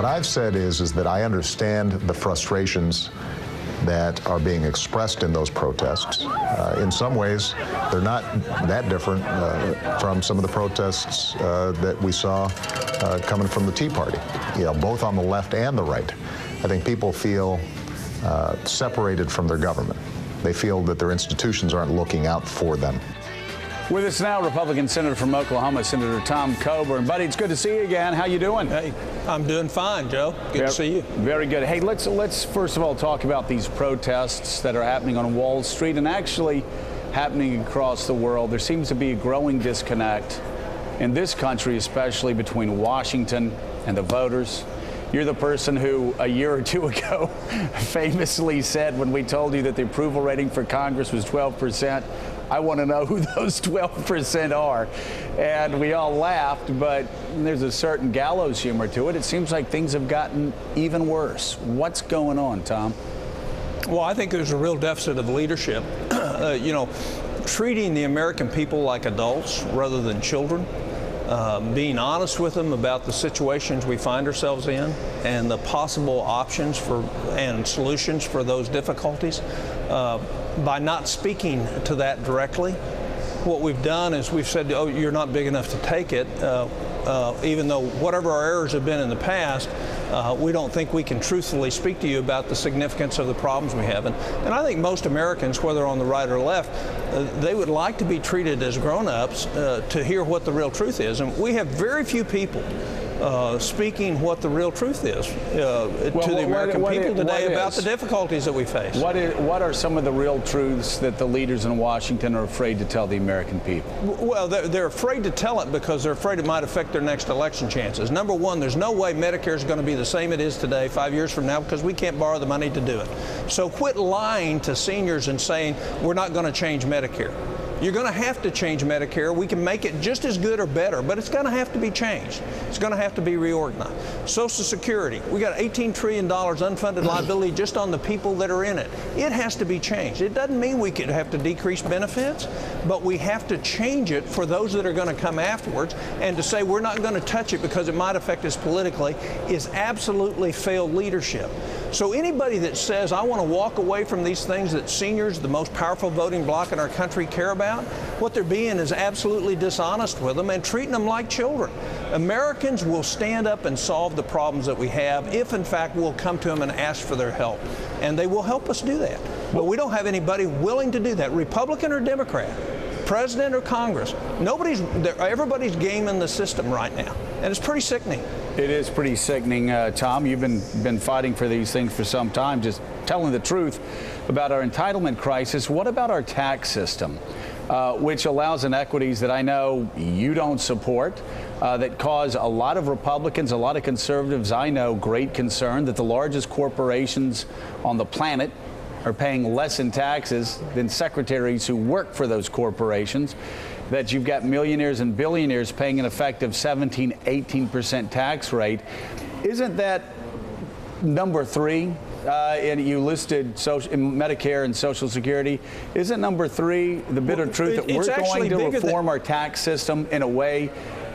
I've said is that I understand the frustrations that are being expressed in those protests. In some ways, they're not that different from some of the protests that we saw coming from the Tea Party, both on the left and the right. I think people feel separated from their government. They feel that their institutions aren't looking out for them. With us now, Republican Senator from Oklahoma, Senator Tom Coburn. Buddy, it's good to see you again. How you doing? Hey, I'm doing fine, Joe. Good to see you. Very good. Hey, let's first of all talk about these protests that are happening on Wall Street and actually happening across the world. There seems to be a growing disconnect in this country, especially between Washington and the voters. You're the person who a year or two ago famously said, when we told you that the approval rating for Congress was 12%, I want to know who those 12% are. And we all laughed, but there's a certain gallows humor to it. It seems like things have gotten even worse. What's going on, Tom? Well, I think there's a real deficit of leadership. Treating the American people like adults rather than children. Being honest with them about the situations we find ourselves in and the possible options and solutions for those difficulties. By not speaking to that directly, what we've done is we've said, oh, you're not big enough to take it, even though whatever our errors have been in the past, we don't think we can truthfully speak to you about the significance of the problems we have. And I think most Americans, whether on the right or left, they would like to be treated as grown-ups to hear what the real truth is. And we have very few people speaking what the real truth is to the American people today about the difficulties that we face. What are some of the real truths that the leaders in Washington are afraid to tell the American people? Well, they're afraid to tell it because they're afraid it might affect their next election chances. Number one, there's no way Medicare is going to be the same it is today 5 years from now because we can't borrow the money to do it. So quit lying to seniors and saying we're not going to change Medicare. You're going to have to change Medicare. We can make it just as good or better, but it's going to have to be changed. It's going to have to be reorganized. Social Security, we got $18 trillion unfunded liability just on the people that are in it. It has to be changed. It doesn't mean we could have to decrease benefits, but we have to change it for those that are going to come afterwards. And to say we're not going to touch it because it might affect us politically is absolutely failed leadership. So anybody that says, I want to walk away from these things that seniors, the most powerful voting bloc in our country, care about, what they're being is absolutely dishonest with them and treating them like children. Americans will stand up and solve the problems that we have if, in fact, we'll come to them and ask for their help. And they will help us do that. But we don't have anybody willing to do that, Republican or Democrat, President or Congress. Everybody's gaming the system right now. And it's pretty sickening. It is pretty sickening, Tom. You've been fighting for these things for some time, just telling the truth about our entitlement crisis. What about our tax system, which allows inequities that I know you don't support, that cause a lot of Republicans, a lot of conservatives I know great concern that the largest corporations on the planet are paying less in taxes than secretaries who work for those corporations, that you've got millionaires and billionaires paying an effective 17, 18% tax rate. Isn't that number three? And you listed Medicare and Social Security. Isn't number three the bitter truth that we're going to reform our tax system in a way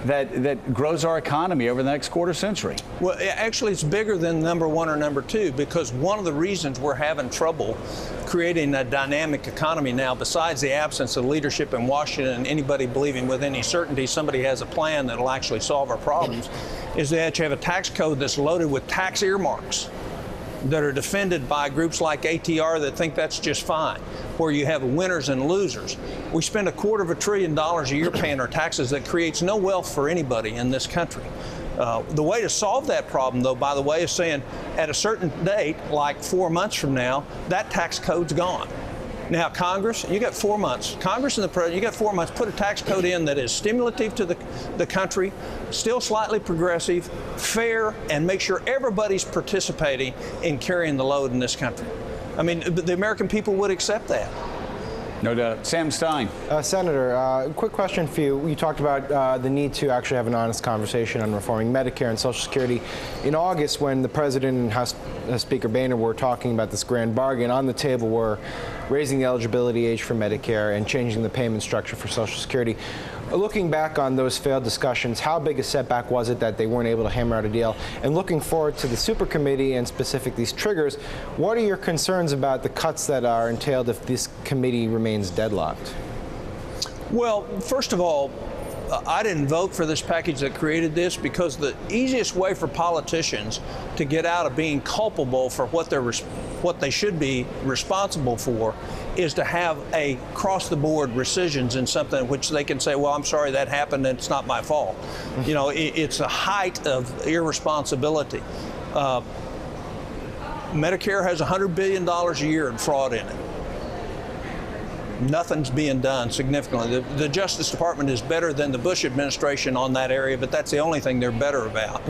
that grows our economy over the next quarter century? Well, actually, it's bigger than number one or number two, because one of the reasons we're having trouble creating a dynamic economy now, besides the absence of leadership in Washington and anybody believing with any certainty somebody has a plan that will actually solve our problems, is that you have a tax code that's loaded with tax earmarks that are defended by groups like ATR that think that's just fine, where you have winners and losers. We spend $250 billion a year paying our taxes that creates no wealth for anybody in this country. The way to solve that problem, though, by the way, is saying at a certain date, like 4 months from now, that tax code's gone. Now, Congress, you got 4 months. Congress and the President, you got 4 months. Put a tax code in that is stimulative to the country, still slightly progressive, fair, and make sure everybody's participating in carrying the load in this country. I mean, the American people would accept that. No doubt. Sam Stein. Senator, quick question for you. You talked about the need to actually have an honest conversation on reforming Medicare and Social Security. In August, when the President and House Speaker Boehner were talking about this grand bargain, on the table were raising the eligibility age for Medicare and changing the payment structure for Social Security. Looking back on those failed discussions, how big a setback was it that they weren't able to hammer out a deal? And looking forward to the super committee and specific these triggers, what are your concerns about the cuts that are entailed if this committee remains deadlocked? Well, first of all, I didn't vote for this package that created this because the easiest way for politicians to get out of being culpable for what they should be responsible for is to have a cross-the-board rescissions in something which they can say, well, I'm sorry that happened and it's not my fault. You know, it's a height of irresponsibility. Medicare has $100 billion a year in fraud in it. Nothing's being done significantly. The Justice Department is better than the Bush administration on that area, but that's the only thing they're better about.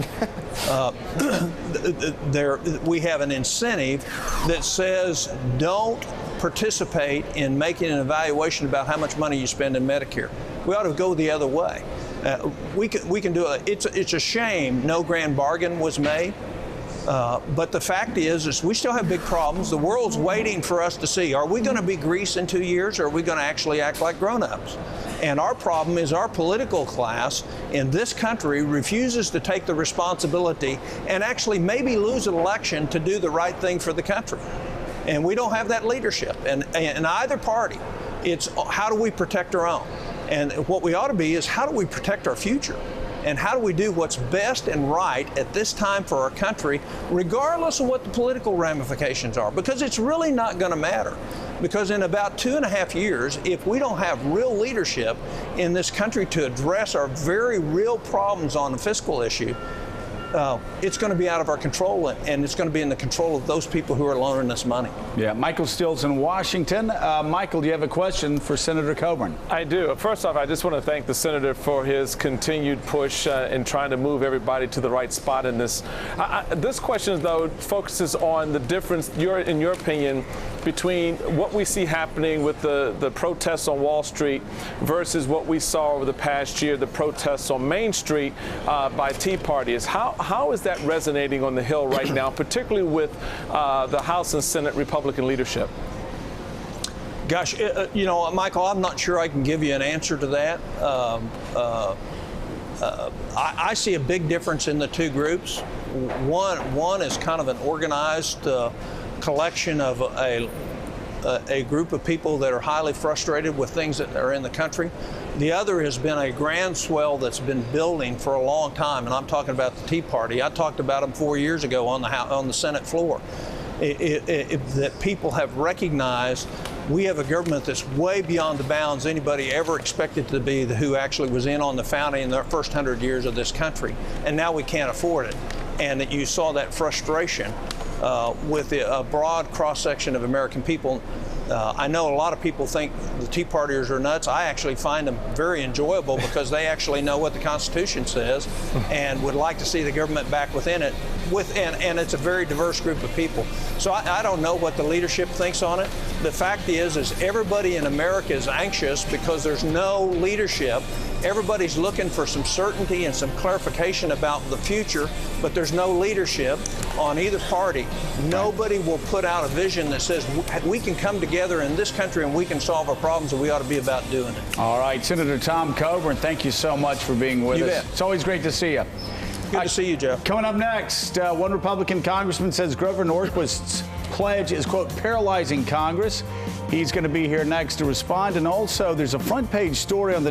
We have an incentive that says don't participate in making an evaluation about how much money you spend in Medicare. We ought to go the other way. We can do it. It's a shame no grand bargain was made. But the fact is we still have big problems. The world's waiting for us to see, are we going to be Greece in 2 years, or are we going to actually act like grown-ups? And our problem is our political class in this country refuses to take the responsibility and actually maybe lose an election to do the right thing for the country. And we don't have that leadership. And in either party, it's how do we protect our own? And what we ought to be is how do we protect our future? And how do we do what's best and right at this time for our country, regardless of what the political ramifications are? Because it's really not going to matter. Because in about 2.5 years, if we don't have real leadership in this country to address our very real problems on the fiscal issue, it's going to be out of our control, and it's going to be in the control of those people who are loaning us money. Yeah, Michael Stills in Washington. Michael, do you have a question for Senator Coburn? I do. First off, I just want to thank the senator for his continued push in trying to move everybody to the right spot in this. This question, though, focuses on the difference, in your opinion, between what we see happening with the protests on Wall Street versus what we saw over the past year, the protests on Main Street by Tea Partyers. How is that resonating on the Hill right now, particularly with the House and Senate Republican leadership? Gosh, you know, Michael, I'm not sure I can give you an answer to that. I see a big difference in the two groups. One is kind of an organized collection of a group of people that are highly frustrated with things that are in the country. The other has been a groundswell that's been building for a long time, and I'm talking about the Tea Party. I talked about them 4 years ago on the Senate floor. That people have recognized we have a government that's way beyond the bounds anybody ever expected to be, who actually was in on the founding in the first 100 years of this country, and now we can't afford it. And that you saw that frustration with a broad cross-section of American people. I know a lot of people think the Tea Partiers are nuts. I actually find them very enjoyable because they actually know what the Constitution says and would like to see the government back within it. And it's a very diverse group of people. So I don't know what the leadership thinks on it. The fact is everybody in America is anxious because there's no leadership. Everybody's looking for some certainty and some clarification about the future, but there's no leadership on either party. Nobody will put out a vision that says we can come together in this country and we can solve our problems, and we ought to be about doing it. All right, Senator Tom Coburn, thank you so much for being with us. Bet. It's always great to see you. Good to see you, Jeff. Coming up next, one Republican congressman says Grover Norquist's pledge is, quote, paralyzing Congress. He's going to be here next to respond. And also, there's a front page story on the news.